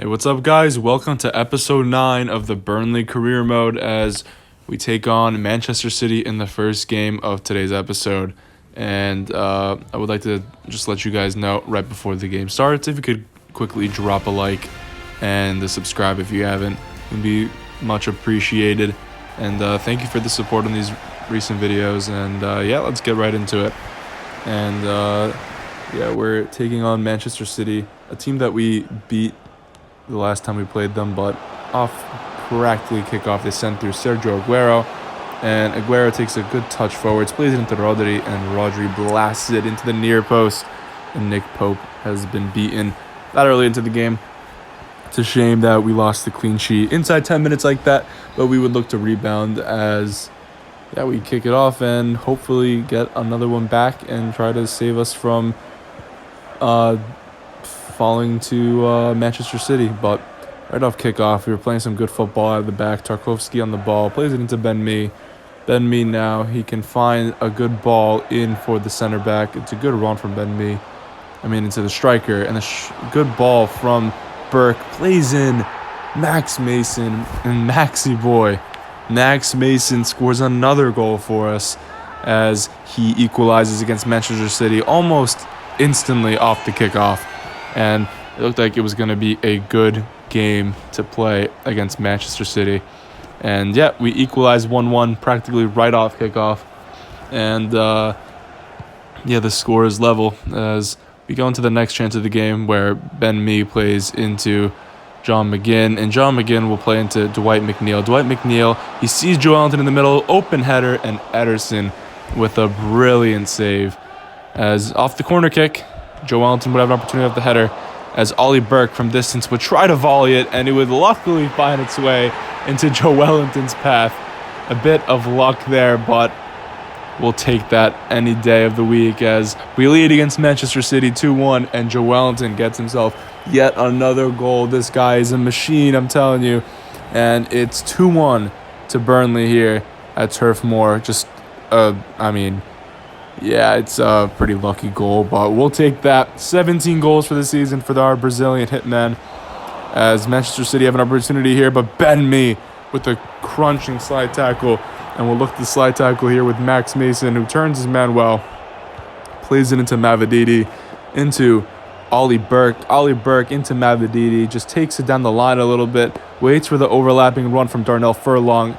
Hey, what's up, guys? Welcome to episode 9 of the Burnley career mode as we take on Manchester City in the first game of today's episode. And I would like to just let you guys know right before the game starts, if you could quickly drop a like and subscribe if you haven't, it would be much appreciated. And thank you for the support on these recent videos. And yeah, let's get right into it. And yeah, we're taking on Manchester City, a team that we beat the last time we played them, but off practically kickoff they sent through Sergio Aguero, and Aguero takes a good touch forwards, plays it into Rodri, and Rodri blasts it into the near post, and Nick Pope has been beaten that early into the game. It's a shame that we lost the clean sheet inside 10 minutes like that, but we would look to rebound as we kick it off and hopefully get another one back and try to save us from falling to Manchester City. But right off kickoff, we were playing some good football out of the back. Tarkowski on the ball, plays it into Ben Mee. Ben Mee now, he can find a good ball in for the center back. It's a good run from Ben Mee. Into the striker, and a good ball from Burke. Plays in Max Mason, and Maxi boy. Max Mason scores another goal for us as he equalizes against Manchester City almost instantly off the kickoff. And it looked like it was going to be a good game to play against Manchester City. And yeah, we equalized 1-1 practically right off kickoff. And the score is level as we go into the next chance of the game where Ben Mee plays into John McGinn. And John McGinn will play into Dwight McNeil. Dwight McNeil, he sees Joelinton in the middle, open header, and Ederson with a brilliant save. As off the corner kick, Joelinton would have an opportunity off the header as Ollie Burke from distance would try to volley it, and it would luckily find its way into Joelinton's path. A bit of luck there, but we'll take that any day of the week as we lead against Manchester City 2-1, and Joelinton gets himself yet another goal. This guy is a machine, I'm telling you. And it's 2-1 to Burnley here at Turf Moor. It's a pretty lucky goal, but we'll take that. 17 goals for the season for our Brazilian hitman as Manchester City have an opportunity here, but Ben Mee with a crunching slide tackle, and we'll look to slide tackle here with Max Mason, who turns his man well, plays it into Mavididi, into Ollie Burke. Ollie Burke into Mavididi, just takes it down the line a little bit, waits for the overlapping run from Darnell Furlong,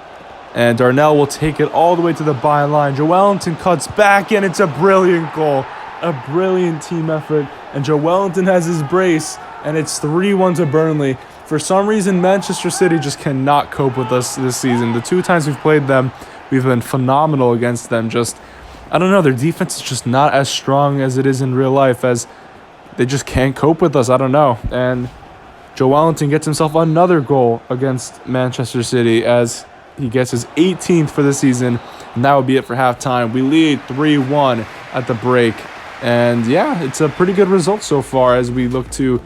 and Darnell will take it all the way to the byline. Joelinton cuts back, and it's a brilliant goal. A brilliant team effort. And Joelinton has his brace, and it's 3-1 to Burnley. For some reason, Manchester City just cannot cope with us this season. The 2 times we've played them, we've been phenomenal against them. I don't know, their defense is just not as strong as it is in real life, as they just can't cope with us. I don't know. And Joelinton gets himself another goal against Manchester City as he gets his 18th for the season, and that would be it for halftime. We lead 3-1 at the break, and yeah, it's a pretty good result so far as we look to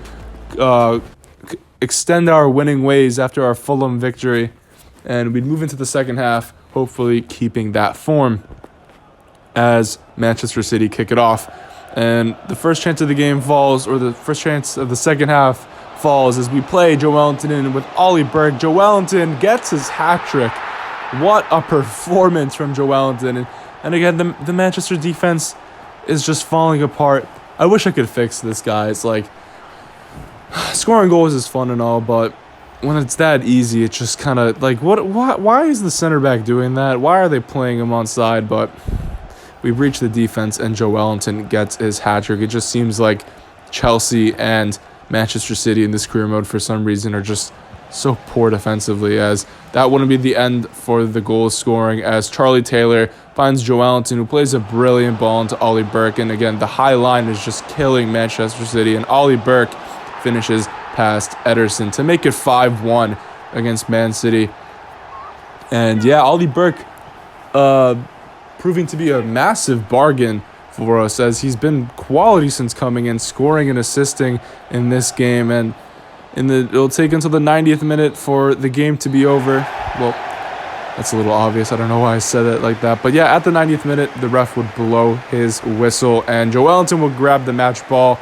extend our winning ways after our Fulham victory, and we'd move into the second half, hopefully keeping that form as Manchester City kick it off. And the first chance of the game falls, or the first chance of the second half falls as we play Joelinton in with Ollie Burke. Joelinton gets his hat trick. What a performance from Joelinton. And again, the Manchester defense is just falling apart. I wish I could fix this, guys. Scoring goals is fun and all, but when it's that easy, it's just kind of why is the center back doing that? Why are they playing him on side? But we breach the defense, and Joelinton gets his hat trick. It just seems like Chelsea and Manchester City in this career mode for some reason are just so poor defensively, as that wouldn't be the end for the goal scoring as Charlie Taylor finds Joelinton, who plays a brilliant ball into Ollie Burke. And again, the high line is just killing Manchester City, and Ollie Burke finishes past Ederson to make it 5-1 against Man City. And yeah, Ollie Burke proving to be a massive bargain for us, as he's been quality since coming in, scoring and assisting in this game. And it'll take until the 90th minute for the game to be over. Well, that's a little obvious. I don't know why I said it like that. But yeah, at the 90th minute, the ref would blow his whistle, and Joelinton would grab the match ball.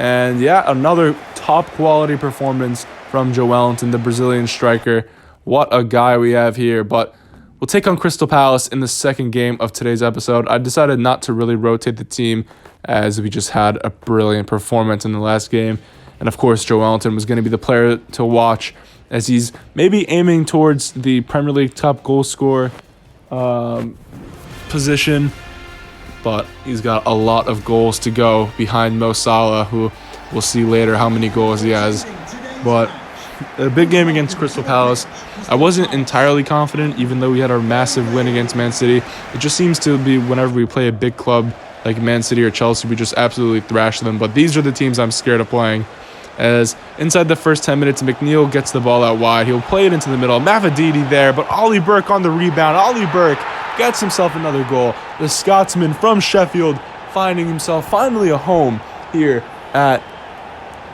And yeah, another top top quality performance from Joe Wellington, the Brazilian striker. What a guy we have here. But we'll take on Crystal Palace in the second game of today's episode. I decided not to really rotate the team as we just had a brilliant performance in the last game. And of course, Joe Wellington was going to be the player to watch as he's maybe aiming towards the Premier League top goal scorer position. But he's got a lot of goals to go behind Mo Salah, who we'll see later how many goals he has. But a big game against Crystal Palace. I wasn't entirely confident, even though we had our massive win against Man City. It just seems to be whenever we play a big club like Man City or Chelsea, we just absolutely thrash them. But these are the teams I'm scared of playing. As inside the first 10 minutes, McNeil gets the ball out wide. He'll play it into the middle. Mavadidi there, but Ollie Burke on the rebound. Ollie Burke gets himself another goal. The Scotsman from Sheffield finding himself finally a home here at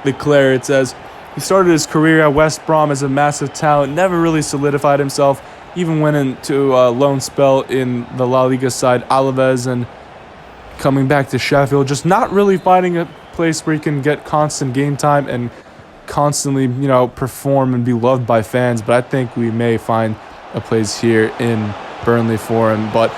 the Clarets, as he started his career at West Brom as a massive talent, never really solidified himself, even went into a loan spell in the La Liga side Alaves, and coming back to Sheffield, just not really finding a place where he can get constant game time and constantly, perform and be loved by fans. But I think we may find a place here in Burnley for him. But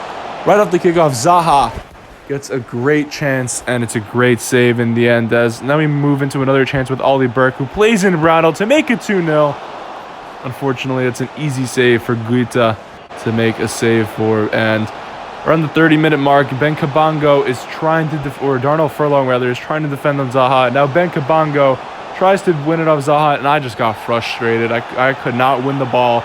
right off the kickoff, Zaha gets a great chance, and it's a great save in the end. As now we move into another chance with Ollie Burke, who plays in Ronald to make it 2-0. Unfortunately, it's an easy save for Guita to make a save for. And around the 30-minute mark, Ben Cabango is trying to or Darnell Furlong rather is trying to defend on Zaha. Now Ben Cabango tries to win it off Zaha, and I just got frustrated. I could not win the ball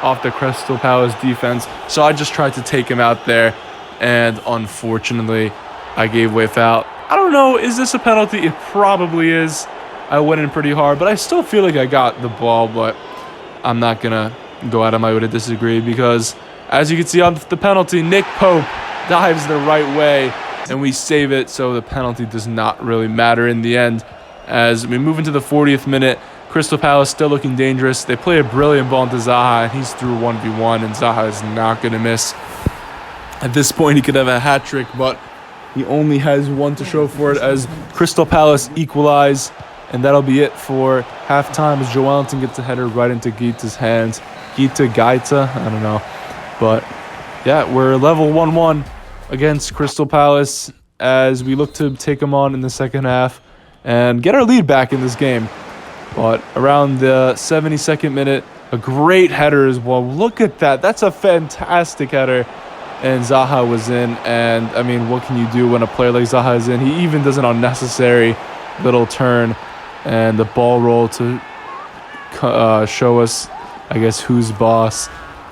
off the Crystal Palace defense, so I just tried to take him out there, and unfortunately I gave away a foul. I don't know, is this a penalty? It probably is. I went in pretty hard, but I still feel like I got the ball, but I'm not gonna go out of my way to disagree, because as you can see on the penalty, Nick Pope dives the right way, and we save it, so the penalty does not really matter in the end. As we move into the 40th minute, Crystal Palace still looking dangerous. They play a brilliant ball into Zaha, and he's through 1v1, and Zaha is not going to miss. At this point, he could have a hat trick, but he only has one to show for it, as Crystal Palace equalize, and that'll be it for halftime, as Joe Wellington gets a header right into Guita's hands. Gaita, I don't know. But yeah, we're level 1-1 against Crystal Palace as we look to take them on in the second half and get our lead back in this game. But around the 72nd minute, a great header as well. Look at that. That's a fantastic header. And Zaha was in. And, I mean, what can you do when a player like Zaha is in? He even does an unnecessary little turn and the ball roll to show us, I guess, who's boss.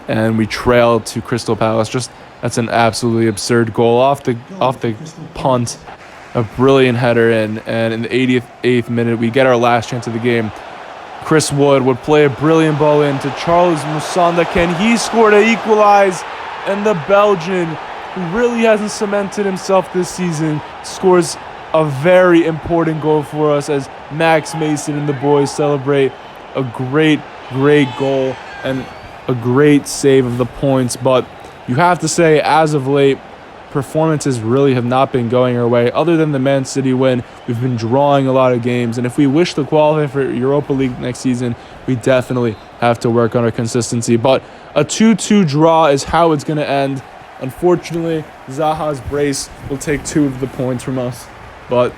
And we trail to Crystal Palace. That's an absolutely absurd goal off the punt. A brilliant header in, and in the 88th minute, we get our last chance of the game. Chris Wood would play a brilliant ball in to Charles Musonda. Can he score to equalize? And the Belgian, who really hasn't cemented himself this season, scores a very important goal for us as Max Mason and the boys celebrate a great, great goal and a great save of the points. But you have to say, as of late, performances really have not been going our way. Other than the Man City win, we've been drawing a lot of games, and if we wish to qualify for Europa League next season, we definitely have to work on our consistency. But a 2-2 draw is how it's going to end. Unfortunately, Zaha's brace will take 2 of the points from us, but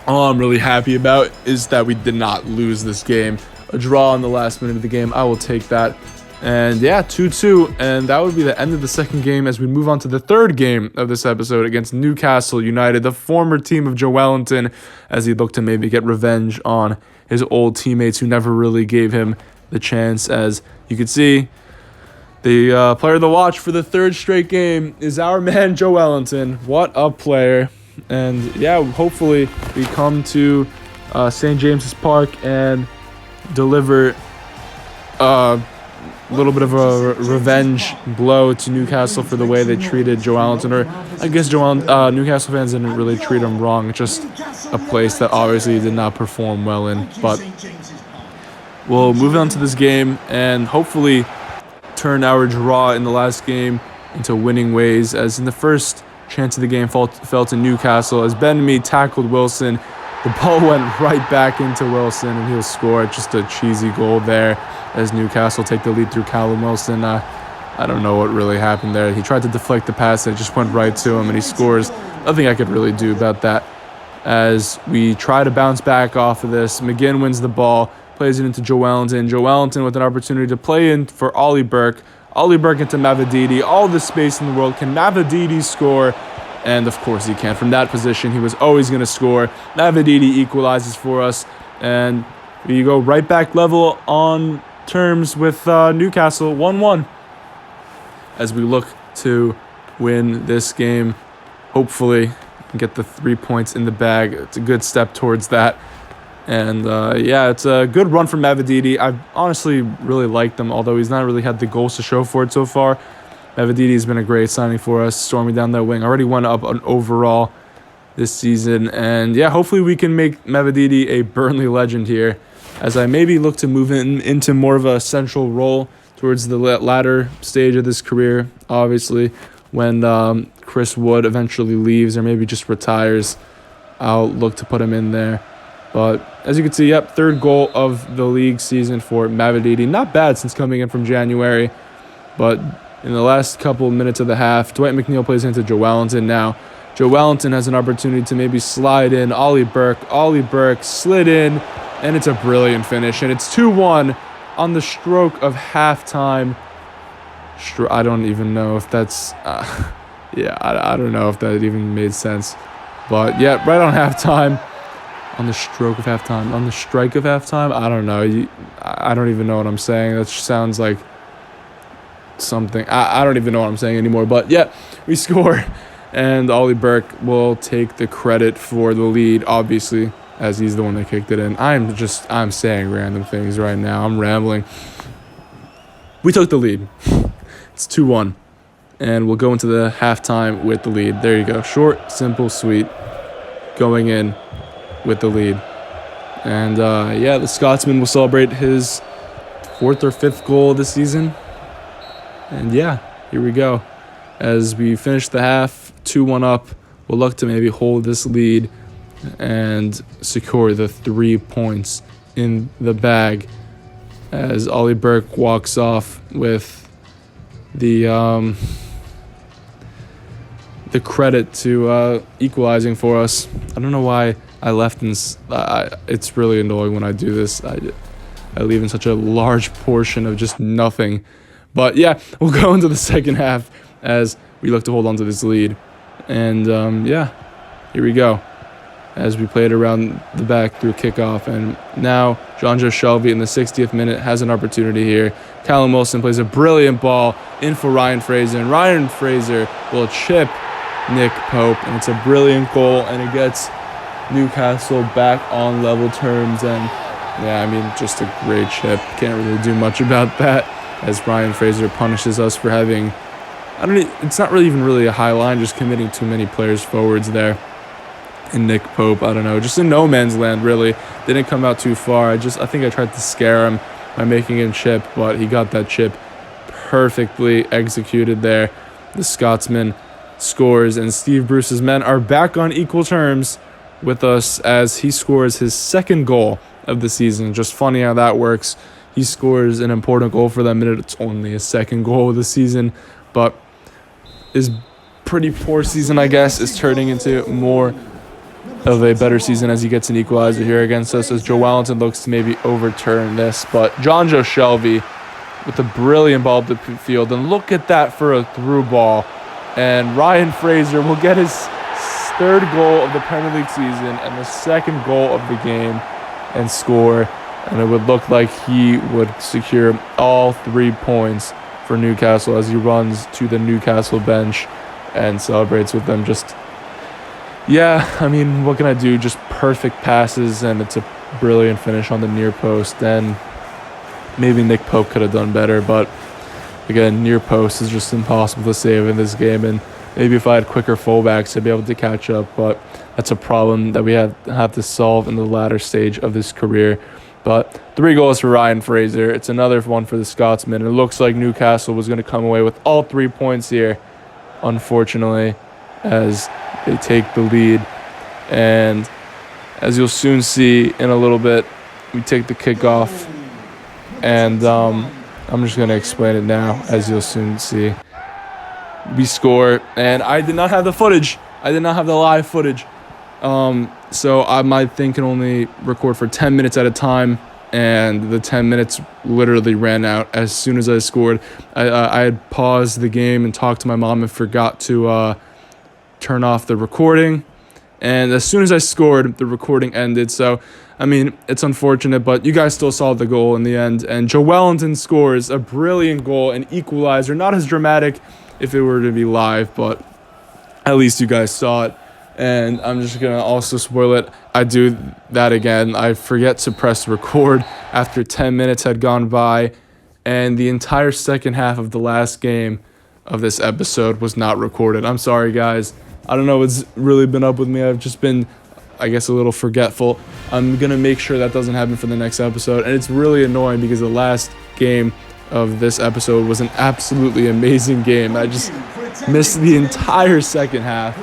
all I'm really happy about is that we did not lose this game. A draw in the last minute of the game, I will take that. And yeah, 2-2, and that would be the end of the second game as we move on to the third game of this episode against Newcastle United, the former team of Joe Wellington, as he looked to maybe get revenge on his old teammates who never really gave him the chance. As you can see, the player of the watch for the third straight game is our man Joe Wellington. What a player. And yeah, hopefully we come to St. James's Park and deliver little bit of a revenge blow to Newcastle for the way they treated Joe Wellington. Or I guess Newcastle fans didn't really treat him wrong. It's just a place that obviously did not perform well in. But we'll move on to this game and hopefully turn our draw in the last game into winning ways, as in the first chance of the game fell to Newcastle as Ben Mee tackled Wilson. The ball went right back into Wilson, and he'll score. Just a cheesy goal there as Newcastle take the lead through Callum Wilson. I don't know what really happened there. He tried to deflect the pass, and it just went right to him, and he scores. Nothing I could really do about that. As we try to bounce back off of this, McGinn wins the ball, plays it into Joelinton. Joelinton with an opportunity to play in for Ollie Burke. Ollie Burke into Mavididi. All the space in the world. Can Mavididi score? And of course he can. From that position, he was always going to score. Mavididi equalizes for us. And we go right back level on terms with Newcastle 1-1. As we look to win this game, hopefully get the 3 points in the bag. It's a good step towards that. And it's a good run from Mavididi. I honestly really liked him, although he's not really had the goals to show for it so far. Mavididi's been a great signing for us, storming down that wing. Already went up an overall this season. And yeah, hopefully we can make Mavididi a Burnley legend here, as I maybe look to move into more of a central role towards the latter stage of this career, obviously. When Chris Wood eventually leaves or maybe just retires, I'll look to put him in there. But as you can see, third goal of the league season for Mavididi. Not bad since coming in from January. But in the last couple of minutes of the half, Dwight McNeil plays into Joelinton now. Joelinton has an opportunity to maybe slide in. Ollie Burke slid in, and it's a brilliant finish. And it's 2-1 on the stroke of halftime. I don't even know if that's... I don't know if that even made sense. But, yeah, right on halftime. On the stroke of halftime. On the strike of halftime? I don't know. I don't even know what I'm saying. That sounds like something. I don't even know what I'm saying anymore. But, yeah, we score. And Ollie Burke will take the credit for the lead, obviously, as he's the one that kicked it in. I'm saying random things right now. I'm rambling. We took the lead. It's 2-1. And we'll go into the halftime with the lead. There you go. Short, simple, sweet. Going in with the lead. And, the Scotsman will celebrate his 4th or 5th goal of the season. And, here we go. As we finish the half, 2-1 up, we'll look to maybe hold this lead and secure the 3 points in the bag. As Ollie Burke walks off with the credit to equalizing for us. I don't know why I left in... it's really annoying when I do this. I leave in such a large portion of just nothing. But yeah, we'll go into the second half as we look to hold on to this lead. And here we go. As we play it around the back through kickoff. And now Jonjo Shelvey in the 60th minute has an opportunity here. Callum Wilson plays a brilliant ball in for Ryan Fraser. And Ryan Fraser will chip Nick Pope. And it's a brilliant goal. And it gets Newcastle back on level terms. And just a great chip. Can't really do much about that, as Ryan Fraser punishes us for having... it's not really even really a high line, just committing too many players forwards there. And Nick Pope, I don't know, just in no man's land, really. Didn't come out too far. I think I tried to scare him by making him chip, but he got that chip perfectly executed there. The Scotsman scores, and Steve Bruce's men are back on equal terms with us as he scores his 2nd goal of the season. Just funny how that works. He scores an important goal for them, and it's only his 2nd goal of the season, but his pretty poor season, I guess, is turning into more of a better season as he gets an equalizer here against us, as Joelinton looks to maybe overturn this. But Jonjo Shelvey with a brilliant ball to the field, and look at that for a through ball. And Ryan Fraser will get his 3rd goal of the Premier League season and the 2nd goal of the game and score. And it would look like he would secure all 3 points for Newcastle as he runs to the Newcastle bench and celebrates with them. What can I do? Just perfect passes, and it's a brilliant finish on the near post. And maybe Nick Pope could have done better, but again, near post is just impossible to save in this game. And maybe if I had quicker fullbacks, I'd be able to catch up, but that's a problem that we have to solve in the latter stage of this career. But 3 goals for Ryan Fraser. It's another one for the Scotsman. It looks like Newcastle was going to come away with all 3 points here, unfortunately, as they take the lead. And As you'll soon see in a little bit, we take the kickoff, and I'm just going to explain it now, as you'll soon see. We score, and I did not have the footage. I did not have the live footage. So my thing can only record for 10 minutes at a time, and the 10 minutes literally ran out as soon as I scored. I had paused the game and talked to my mom and forgot to turn off the recording. And as soon as I scored, the recording ended. So, I mean, it's unfortunate, but you guys still saw the goal in the end. And Joe Wellington scores a brilliant goal, an equalizer. Not as dramatic if it were to be live, but at least you guys saw it. And I'm just going to also spoil it. I do that again. I forget to press record after 10 minutes had gone by. And the entire second half of the last game of this episode was not recorded. I'm sorry, guys. I don't know what's really been up with me. I've just been, I guess, a little forgetful. I'm going to make sure that doesn't happen for the next episode. And it's really annoying because the last game of this episode was an absolutely amazing game. I just missed the entire second half.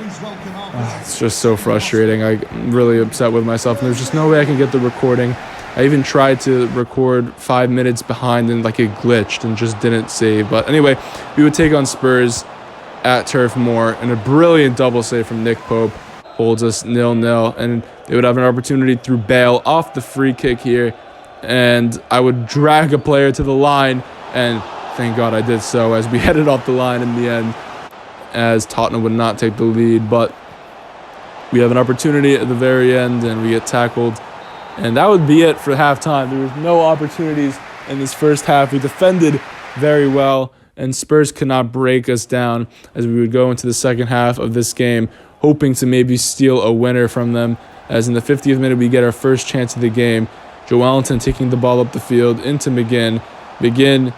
It's just so frustrating. I'm really upset with myself. And there's just no way I can get the recording. I even tried to record 5 minutes behind and it glitched and just didn't save. But anyway, we would take on Spurs at Turf Moor, and a brilliant double save from Nick Pope holds us 0-0, and they would have an opportunity through Bale off the free kick here, and I would drag a player to the line, and thank God I did so as we headed off the line in the end, as Tottenham would not take the lead. But we have an opportunity at the very end, and we get tackled, and that would be it for halftime. There was no opportunities in this first half. We defended very well, and Spurs could not break us down as we would go into the second half of this game, hoping to maybe steal a winner from them. As in the 50th minute, we get our first chance of the game. Joe Wellington taking the ball up the field into McGinn. McGinn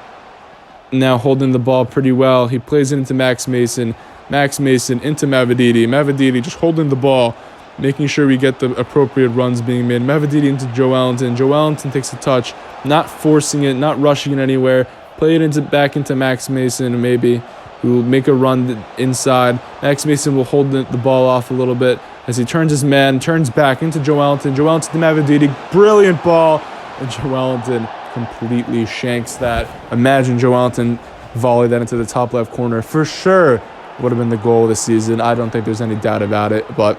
now holding the ball pretty well. He plays it into Max Mason. Max Mason into Mavididi. Mavididi just holding the ball, making sure we get the appropriate runs being made. Mavididi into Joe Wellington. Joe Wellington takes a touch, not forcing it, not rushing it anywhere. Play it back into Max Mason, maybe, who will make a run inside. Max Mason will hold the ball off a little bit as he turns his man, turns back into Joe Wellington. Joe Wellington to Mavididi, brilliant ball, and Joe Wellington completely shanks that. Imagine Joe Wellington volley that into the top left corner. For sure would have been the goal of the season. I don't think there's any doubt about it, but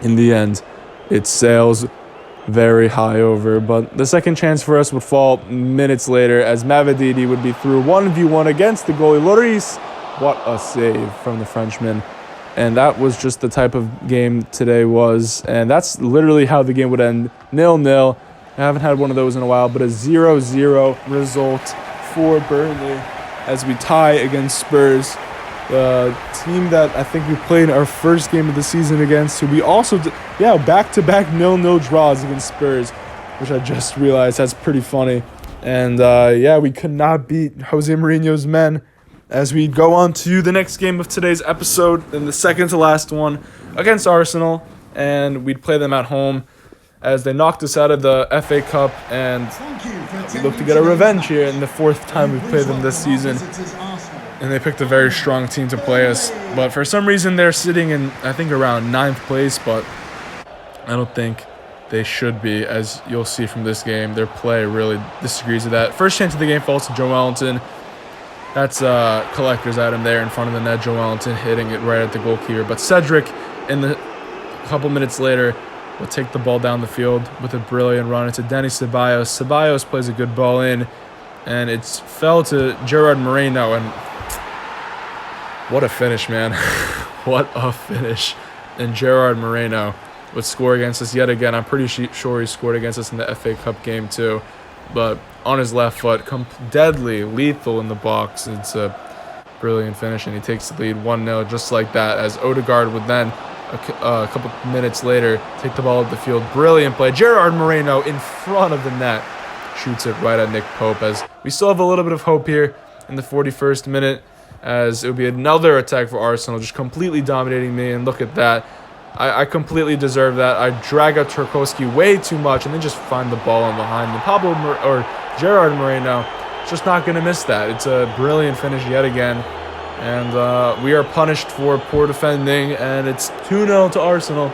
in the end, it sails very high over. But the second chance for us would fall minutes later as Mavididi would be through 1v1 against the goalie Lloris. What a save from the Frenchman. And that was just the type of game today was. And that's literally how the game would end. 0-0. I haven't had one of those in a while, but a 0-0 result for Burnley as we tie against Spurs. The team that I think we played our first game of the season against, who we also back-to-back 0-0 draws against Spurs, which I just realized that's pretty funny. And we could not beat Jose Mourinho's men as we go on to the next game of today's episode, and the second to last one against Arsenal, and we'd play them at home as they knocked us out of the FA Cup, and we look to get a revenge here in the fourth time we've played them this season. And they picked a very strong team to play us. But for some reason, they're sitting in, I think, around 9th place. But I don't think they should be, as you'll see from this game. Their play really disagrees with that. First chance of the game falls to Joe Wellington. That's collector's item there in front of the net. Joe Wellington hitting it right at the goalkeeper. But Cedric, a couple minutes later, will take the ball down the field with a brilliant run into Denny Ceballos. Ceballos plays a good ball in, and it fell to Gerard Moreno, and what a finish, man. What a finish. And Gerard Moreno would score against us yet again. I'm pretty sure he scored against us in the FA Cup game too. But on his left foot, deadly, lethal in the box. It's a brilliant finish, and he takes the lead 1-0 just like that, as Odegaard would then, a couple minutes later, take the ball up the field. Brilliant play. Gerard Moreno in front of the net. Shoots it right at Nick Pope, as we still have a little bit of hope here in the 41st minute, as it would be another attack for Arsenal, just completely dominating me. And look at that. I completely deserve that. I drag out Tarkowski way too much and then just find the ball in behind him. Gerard Moreno just not going to miss that. It's a brilliant finish yet again. And we are punished for poor defending, and it's 2-0 to Arsenal.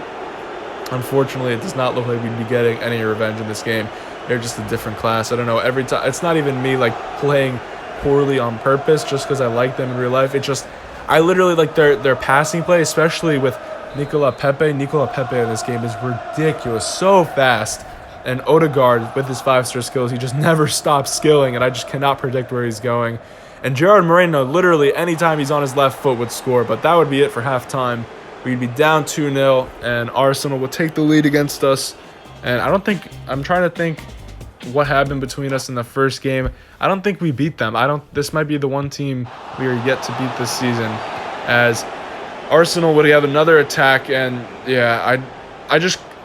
Unfortunately, it does not look like we'd be getting any revenge in this game. They're just a different class. I don't know. Every time, it's not even me like playing poorly on purpose just because I like them in real life. It's just I literally like their passing play, especially with Nicola Pepe. Nicola Pepe in this game is ridiculous, so fast. And Odegaard, with his 5-star skills, he just never stops skilling, and I just cannot predict where he's going. And Gerard Moreno, literally, anytime he's on his left foot, would score. But that would be it for halftime. We'd be down 2-0, and Arsenal would take the lead against us. And I'm trying to think what happened between us in the first game. I don't think we beat them. This might be the one team we are yet to beat this season, as Arsenal would have another attack. And yeah,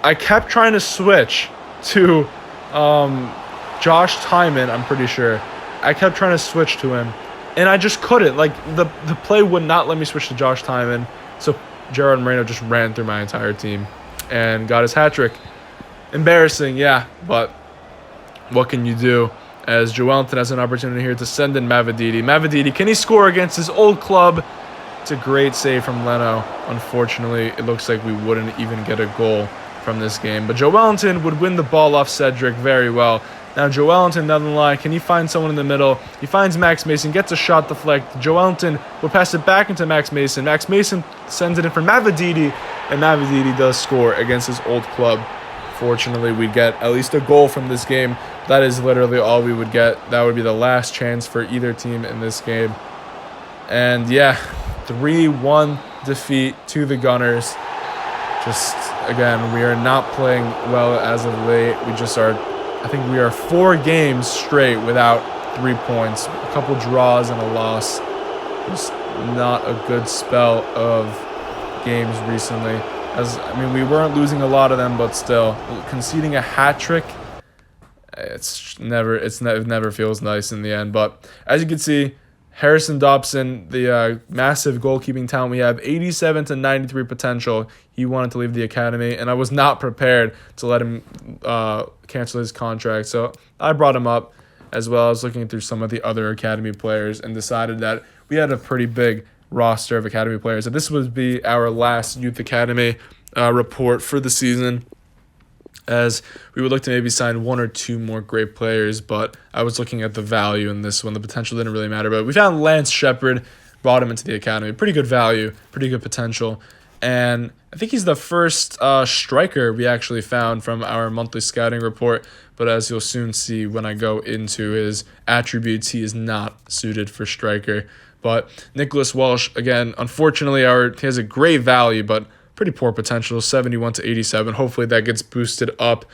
I kept trying to switch to Josh Tymon, I'm pretty sure. I kept trying to switch to him, and I just couldn't. Like, the play would not let me switch to Josh Tymon, so Gerard Moreno just ran through my entire team and got his hat-trick. Embarrassing, yeah, but what can you do? As Joelinton has an opportunity here to send in Mavididi. Mavididi, can he score against his old club? It's a great save from Leno. Unfortunately, it looks like we wouldn't even get a goal from this game. But Joelinton would win the ball off Cedric very well. Now Joelinton down the line, can he find someone in the middle? He finds Max Mason, gets a shot deflect. Joelinton will pass it back into Max Mason. Max Mason sends it in for Mavididi, and Mavididi does score against his old club. Fortunately, we'd get at least a goal from this game. That is literally all we would get. That would be the last chance for either team in this game. And yeah, 3-1 defeat to the Gunners. Just, again, we are not playing well as of late. I think we are 4 games straight without 3 points. A couple draws and a loss. Just not a good spell of games recently. We weren't losing a lot of them, but still, conceding a hat trick, it never feels nice in the end. But as you can see, Harrison Dobson, the massive goalkeeping talent we have, 87 to 93 potential. He wanted to leave the academy, and I was not prepared to let him cancel his contract. So I brought him up, as well as looking through some of the other academy players, and decided that we had a pretty big roster of academy players. And this would be our last youth academy report for the season, as we would look to maybe sign 1 or 2 more great players, but I was looking at the value in this one. The potential didn't really matter, but we found Lance Shepard, brought him into the academy. Pretty good value, pretty good potential, and I think he's the first striker we actually found from our monthly scouting report, but as you'll soon see when I go into his attributes, he is not suited for striker. But Nicholas Walsh, again, unfortunately, he has a great value, but pretty poor potential, 71 to 87. Hopefully that gets boosted up.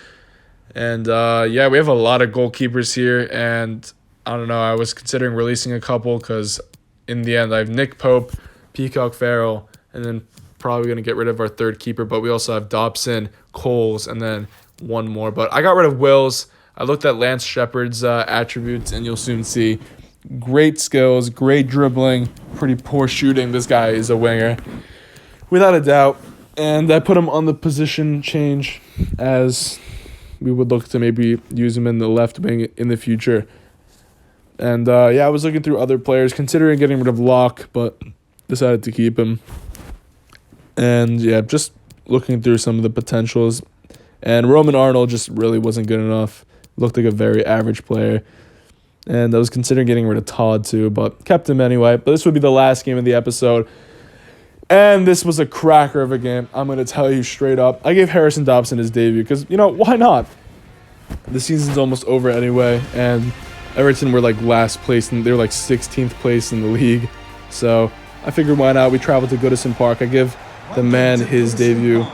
And yeah, we have a lot of goalkeepers here, and I don't know, I was considering releasing a couple because in the end I have Nick Pope, Peacock Farrell, and then probably going to get rid of our third keeper, but we also have Dobson, Coles, and then one more. But I got rid of Wills. I looked at Lance Shepard's attributes, and you'll soon see great skills, great dribbling, pretty poor shooting. This guy is a winger, without a doubt. And I put him on the position change, as we would look to maybe use him in the left wing in the future. And yeah, I was looking through other players, considering getting rid of Locke, but decided to keep him. And yeah, just looking through some of the potentials. And Roman Arnold just really wasn't good enough. Looked like a very average player. And I was considering getting rid of Todd too, but kept him anyway. But this would be the last game of the episode. And this was a cracker of a game. I'm going to tell you straight up. I gave Harrison Dobson his debut because, why not? The season's almost over anyway. And Everton were last place, and they were 16th place in the league. So I figured why not? We traveled to Goodison Park. I give the man his debut.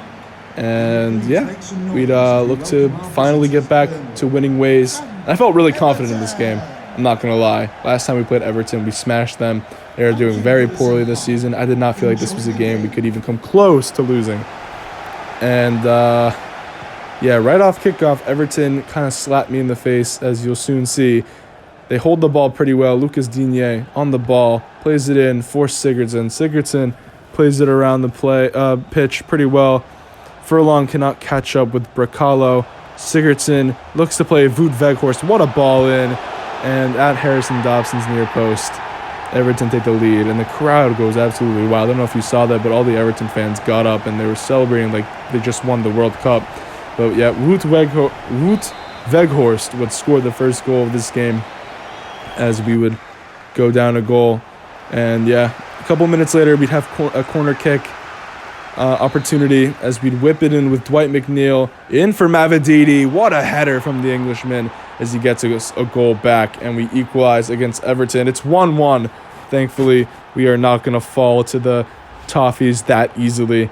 And yeah, we'd look to finally get back to winning ways. And I felt really confident in this game. I'm not going to lie. Last time we played Everton, we smashed them. They are doing very poorly this season. I did not feel like this was a game we could even come close to losing. And yeah, right off kickoff, Everton kind of slapped me in the face, as you'll soon see. They hold the ball pretty well. Lucas Digne on the ball, plays it in for Sigurdsson. Sigurdsson plays it around the pitch pretty well. Furlong cannot catch up with Bracalo. Sigurdsson looks to play Wout Weghorst. What a ball in. And at Harrison Dobson's near post. Everton take the lead, and the crowd goes absolutely wild. I don't know if you saw that, but all the Everton fans got up and they were celebrating like they just won the World Cup. But yeah, Wout Weghorst would score the first goal of this game as we would go down a goal. And yeah, a couple minutes later, we'd have a corner kick opportunity as we'd whip it in with Dwight McNeil in for Mavididi. What a header from the Englishman as he gets a goal back, and we equalize against Everton. It's 1-1. Thankfully, we are not going to fall to the Toffees that easily.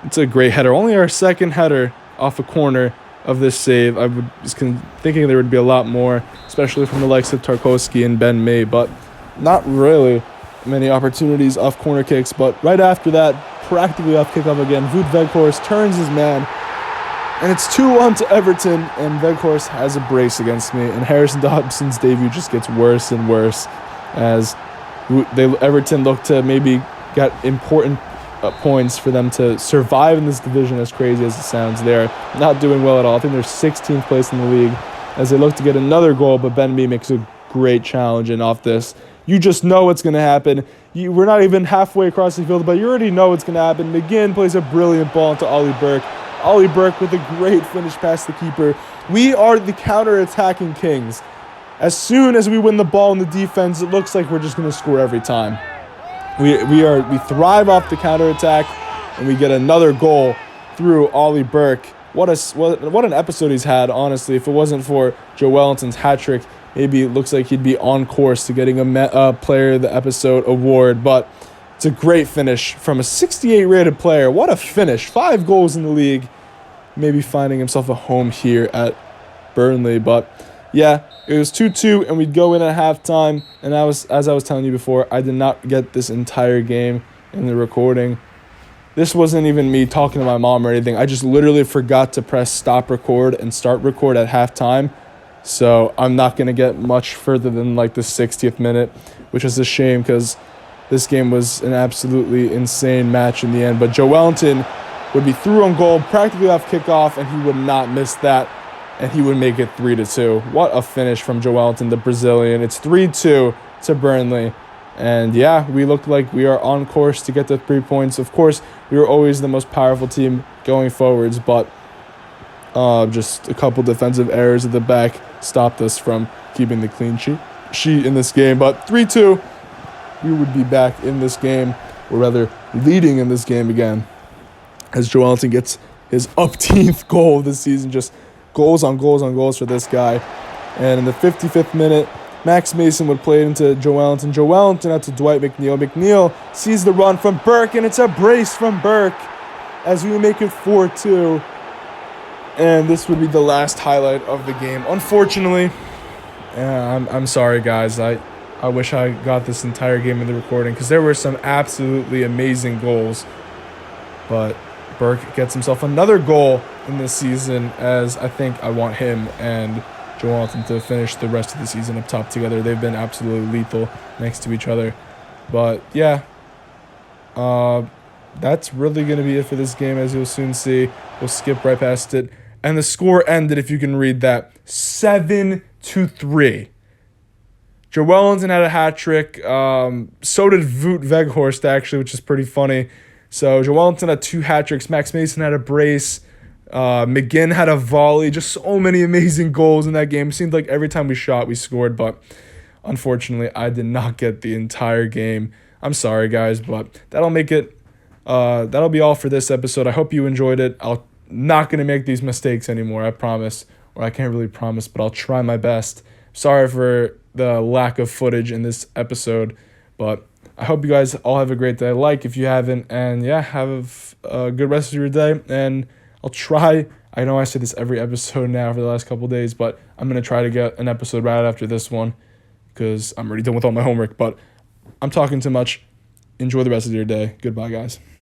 It's a great header. Only our second header off a corner of this save. I was thinking there would be a lot more, especially from the likes of Tarkowski and Ben May, but not really many opportunities off corner kicks. But right after that, practically off kickoff again, Wout Weghorst turns his man, and it's 2-1 to Everton, and Weghorst has a brace against me, and Harrison Dobson's debut just gets worse and worse as Everton look to maybe get important points for them to survive in this division, as crazy as it sounds. They're not doing well at all. I think they're 16th place in the league as they look to get another goal, but Ben Mee makes a great challenge, and off this, you just know what's going to happen. We're not even halfway across the field, but you already know what's going to happen. McGinn plays a brilliant ball into Ollie Burke. Ollie Burke with a great finish past the keeper. We are the counter-attacking kings. As soon as we win the ball in the defense, it looks like we're just going to score every time. We thrive off the counterattack, and we get another goal through Ollie Burke. What an episode he's had, honestly. If it wasn't for Joe Wellington's hat trick, maybe it looks like he'd be on course to getting a Player of the Episode award. But it's a great finish from a 68 rated player. What a finish. 5 goals in the league. Maybe finding himself a home here at Burnley. But yeah, it was 2-2, and we'd go in at halftime. And as I was telling you before, I did not get this entire game in the recording. This wasn't even me talking to my mom or anything. I just literally forgot to press stop record and start record at halftime. So I'm not going to get much further than like the 60th minute, which is a shame because this game was an absolutely insane match in the end. But Joe Wellington would be through on goal, practically off kickoff, and he would not miss that. And he would make it 3-2. What a finish from Joe Wellington, the Brazilian. It's 3-2 to Burnley. And yeah, we look like we are on course to get the 3 points. Of course, we were always the most powerful team going forwards, but just a couple defensive errors at the back stopped us from keeping the clean sheet in this game. But 3-2, we would be back in this game, or rather leading in this game again, as Joe Wellington gets his upteenth goal of the season. Just goals on goals on goals for this guy. And in the 55th minute, Max Mason would play it into Joe Wellington. Joe Wellington out to Dwight McNeil. McNeil sees the run from Burke, and it's a brace from Burke as we make it 4-2. And this would be the last highlight of the game. Unfortunately, I'm sorry, guys. I wish I got this entire game in the recording because there were some absolutely amazing goals. But Burke gets himself another goal in this season, as I think I want him and Joe Wellington to finish the rest of the season up top together. They've been absolutely lethal next to each other. But yeah, that's really going to be it for this game, as you'll soon see. We'll skip right past it. And the score ended, if you can read that, 7-3. Joe Wellington had a hat trick. So did Wout Weghorst, actually, which is pretty funny. So Joe Wellington had 2 hat tricks. Max Mason had a brace. McGinn had a volley. Just so many amazing goals in that game. It seemed like every time we shot, we scored. But unfortunately, I did not get the entire game. I'm sorry, guys, but that'll make it. That'll be all for this episode. I hope you enjoyed it. I'm not going to make these mistakes anymore, I promise. Or I can't really promise, but I'll try my best. Sorry for the lack of footage in this episode, but I hope you guys all have a great day. Like if you haven't, and yeah, have a good rest of your day. And I'll try. I know I say this every episode now for the last couple of days, but I'm going to try to get an episode right after this one because I'm already done with all my homework. But I'm talking too much. Enjoy the rest of your day. Goodbye, guys.